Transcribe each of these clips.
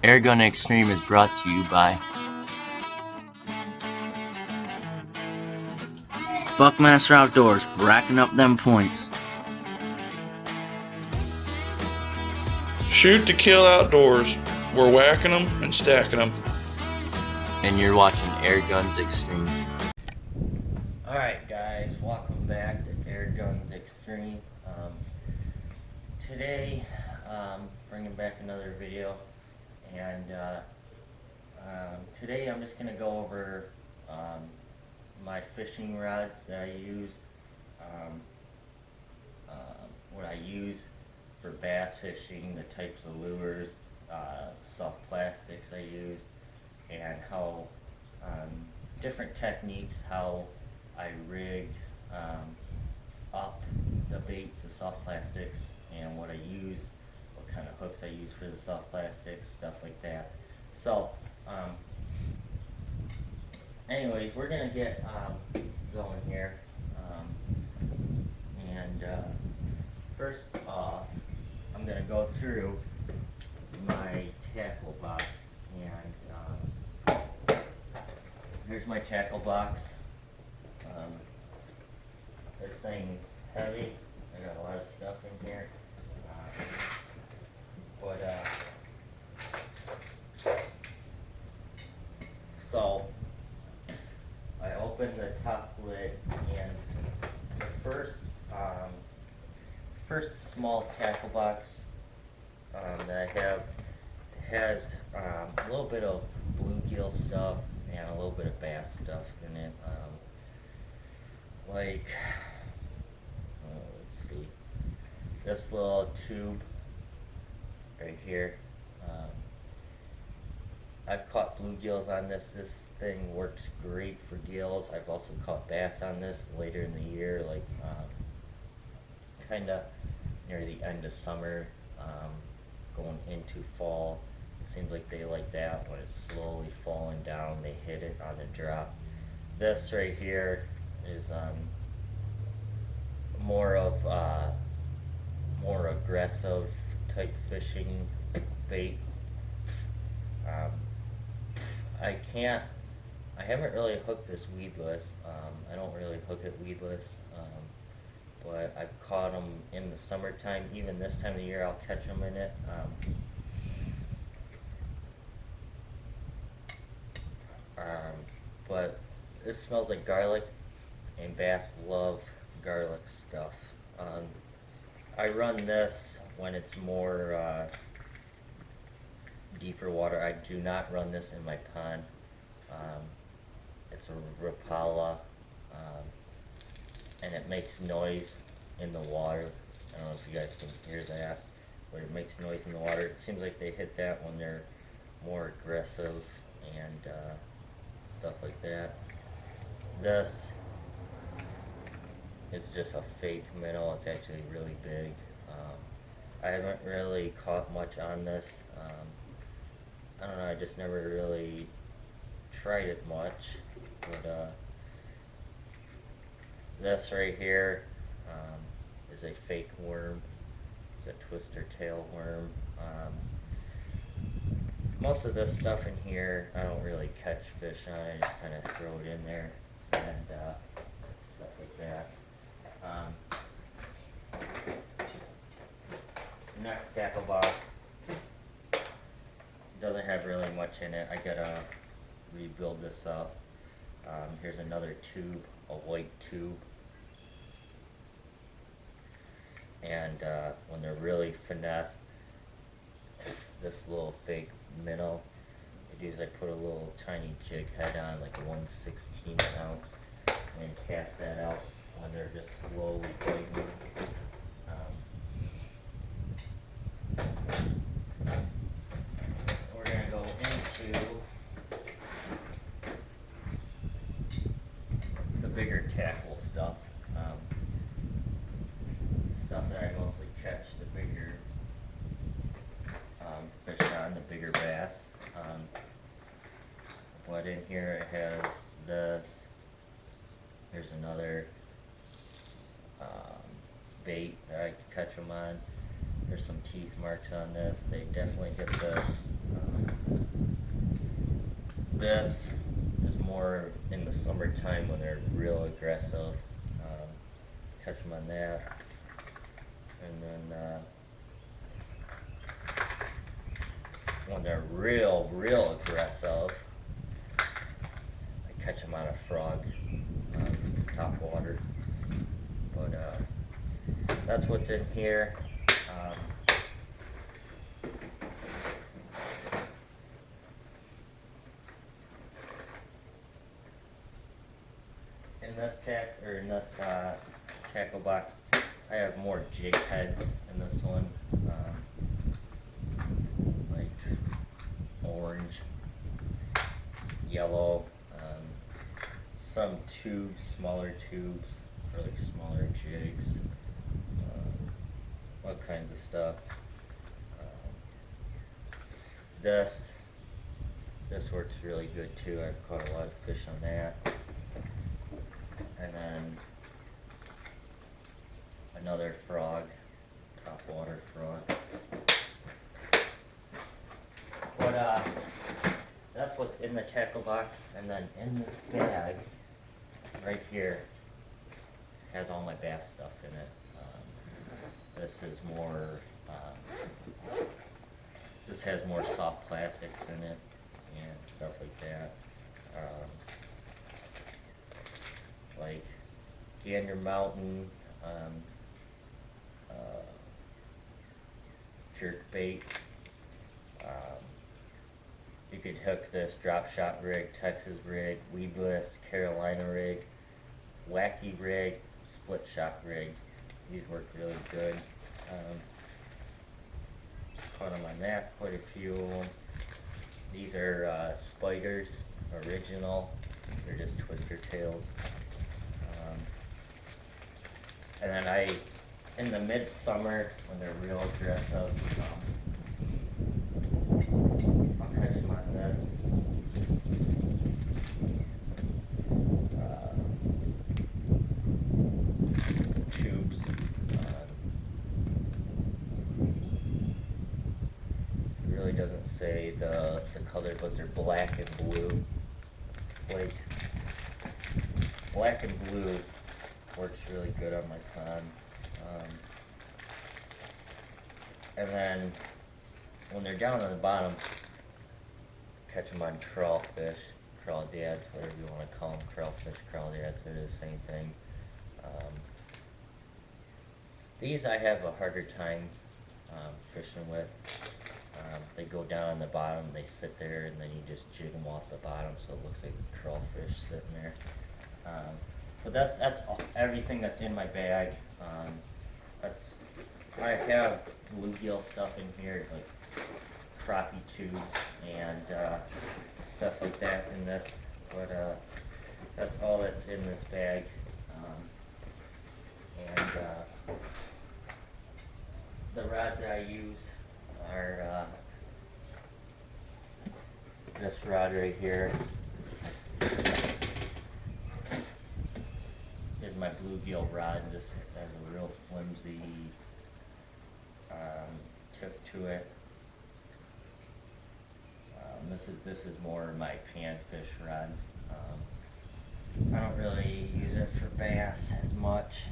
Airgun Extreme is brought to you by Buckmaster Outdoors, racking up them points. Shoot to Kill Outdoors. We're whacking them and stacking them. And you're watching Airguns Extreme. Alright guys, welcome back to Airguns Extreme. Today, bringing back another video, and today I'm just going to go over my fishing rods that I use, what I use for bass fishing, the types of lures, soft plastics I use, and how different techniques, how I rig up the baits, the soft plastics, and what I use, what kind of hooks I use for the soft plastics, stuff like that. So, anyways, we're gonna get going here, and first off, I'm gonna go through my tackle box, and here's my tackle box. This thing's heavy. I got a lot of stuff in here, so I open the top lid, and the first small tackle box that I have has a little bit of bluegill stuff and a little bit of bass stuff in it. Let's see, this little tube right here. I've caught bluegills on this. This thing works great for gills. I've also caught bass on this later in the year, like kind of near the end of summer, going into fall. It seems like they like that when it's slowly falling down. They hit it on the drop. This right here is more of more aggressive type fishing bait. I haven't really hooked this weedless. I don't really hook it weedless, but I've caught them in the summertime. Even this time of the year, I'll catch them in it. But this smells like garlic, and bass love garlic stuff. I run this when it's more deeper water. I do not run this in my pond. It's a Rapala, and it makes noise in the water. I don't know if you guys can hear that, but it makes noise in the water. It seems like they hit that when they're more aggressive and stuff like that. This is just a fake minnow. It's actually really big. I haven't really caught much on this. I don't know, I just never really tried it much. But this right here is a fake worm. It's a twister tail worm. Most of this stuff in here I don't really catch fish on. I just kind of throw it in there and stuff like that. Next tackle box doesn't have really much in it. I gotta rebuild this up. Here's another tube, a white tube. And when they're really finessed, this little fake minnow, I do is I put a little tiny jig head on, like a 1/16 ounce, and cast that out when they're just slowly biting. We're going to go into the bigger tackle stuff. Stuff that I mostly catch the bigger fish on, the bigger bass. But in here it has this. Here's another bait that I can catch them on. There's some teeth marks on this. They definitely get this. this is more in the summertime when they're real aggressive. Catch them on that. And then when they're real aggressive, I catch them on a frog, top water. But that's what's in here. In this tackle box, I have more jig heads in this one, like orange, yellow, some tubes, smaller tubes for like smaller jigs, all kinds of stuff. This works really good too. I've caught a lot of fish on that. And then another frog, top water frog. But that's what's in the tackle box. And then in this bag, right here, has all my bass stuff in it. This is more, this has more soft plastics in it and stuff like that. Like Gander Mountain, jerk bait. You could hook this drop shot rig, Texas rig, weedless, Carolina rig, wacky rig, split shot rig. These work really good. Caught them on that, quite a few of them. These are spiders, original. They're just twister tails. And then in the midsummer, when they're real aggressive, I'll catch them on this. Tubes. It really doesn't say the color, but they're black and blue. Like, black and blue works really good on my pond. And then when they're down on the bottom, catch them on crawfish, crawdads, whatever you want to call them, crawfish, crawdads, they're the same thing. These I have a harder time fishing with. They go down on the bottom, they sit there, and then you just jig them off the bottom so it looks like a crawfish sitting there. But that's everything that's in my bag. I have bluegill stuff in here, like crappie tubes and stuff like that in this. But that's all that's in this bag. And the rods that I use are this rod right here. Is my bluegill rod. This has a real flimsy tip to it. This is more my panfish rod. I don't really use it for bass as much.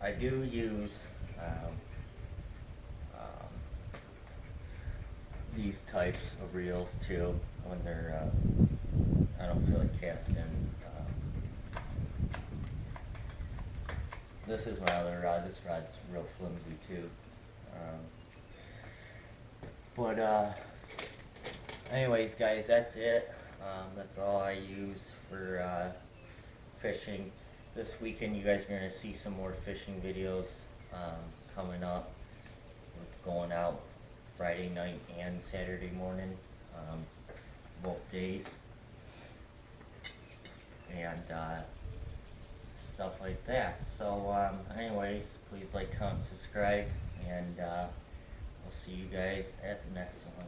I do use these types of reels too when they're I don't feel like casting. This is my other rod. This rod's real flimsy too. But anyways, guys, that's it. That's all I use for fishing. This weekend you guys are going to see some more fishing videos coming up. We're going out Friday night and Saturday morning, both days. And stuff like that. So anyways, please like, comment, subscribe, and we'll see you guys at the next one.